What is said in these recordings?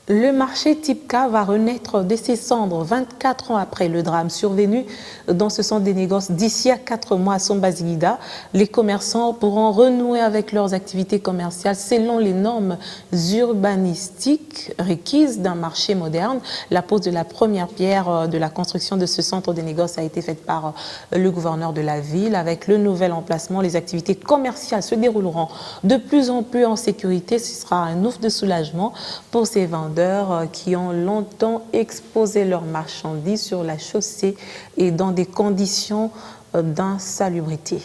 Le marché type K va renaître de ses cendres 24 ans après le drame survenu dans ce centre des négoces d'ici à 4 mois à Sombasigida. Les commerçants pourront renouer avec leurs activités commerciales selon les normes urbanistiques requises d'un marché moderne. La pose de la première pierre de la construction de ce centre des négoces a été faite par le gouverneur de la ville. Avec le nouvel emplacement, les activités commerciales se dérouleront de plus en plus en sécurité. Ce sera un ouf de soulagement pour ces vendeurs qui ont longtemps exposé leurs marchandises sur la chaussée et dans des conditions d'insalubrité.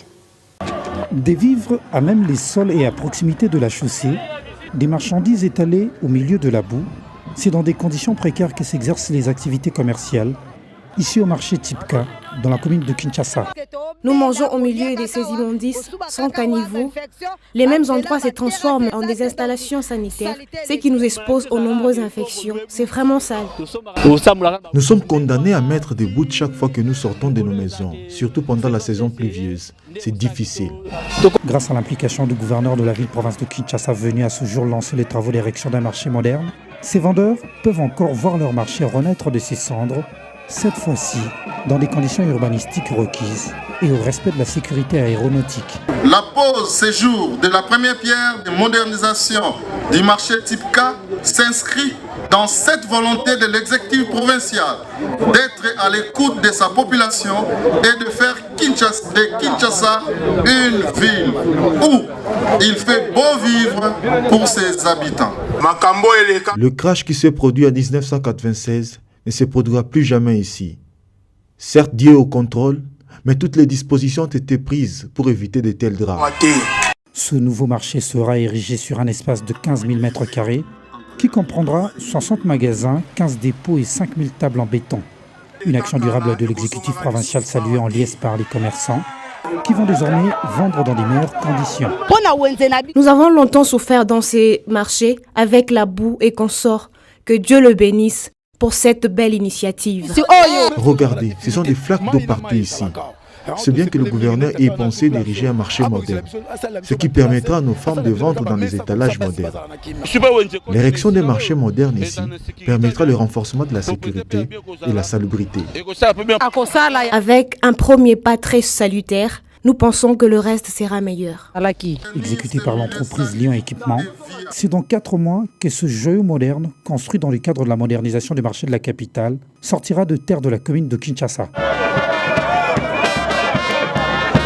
Des vivres à même les sols et à proximité de la chaussée, des marchandises étalées au milieu de la boue, c'est dans des conditions précaires que s'exercent les activités commerciales, ici au marché type K, dans la commune de Kinshasa. Nous mangeons au milieu de ces immondices sans caniveau. Les mêmes endroits se transforment en des installations sanitaires, ce qui nous expose aux nombreuses infections. C'est vraiment sale. Nous sommes condamnés à mettre des bouts chaque fois que nous sortons de nos maisons, surtout pendant la saison pluvieuse. C'est difficile. Grâce à l'implication du gouverneur de la ville-province de Kinshasa venu à ce jour lancer les travaux d'érection d'un marché moderne, ces vendeurs peuvent encore voir leur marché renaître de ses cendres, cette fois-ci dans des conditions urbanistiques requises et au respect de la sécurité aéronautique. La pause ces jours de la première pierre de modernisation du marché type K s'inscrit dans cette volonté de l'exécutif provincial d'être à l'écoute de sa population et de faire de Kinshasa une ville où il fait beau vivre pour ses habitants. Le crash qui s'est produit en 1996 ne se produira plus jamais ici. Certes lié au contrôle, mais toutes les dispositions ont été prises pour éviter de tels drames. Ce nouveau marché sera érigé sur un espace de 15 000 m² qui comprendra 60 magasins, 15 dépôts et 5 000 tables en béton. Une action durable de l'exécutif provincial saluée en liesse par les commerçants qui vont désormais vendre dans des meilleures conditions. Nous avons longtemps souffert dans ces marchés avec la boue et consorts. Que Dieu le bénisse pour cette belle initiative. Regardez, ce sont des flaques d'eau partout ici. C'est bien que le gouverneur ait pensé d'ériger un marché moderne, ce qui permettra à nos femmes de vendre dans les étalages modernes. L'érection des marchés modernes ici permettra le renforcement de la sécurité et la salubrité. Avec un premier pas très salutaire, nous pensons que le reste sera meilleur. Exécuté par l'entreprise Lyon Équipement, c'est dans 4 mois que ce joyau moderne, construit dans le cadre de la modernisation des marchés de la capitale, sortira de terre de la commune de Kinshasa.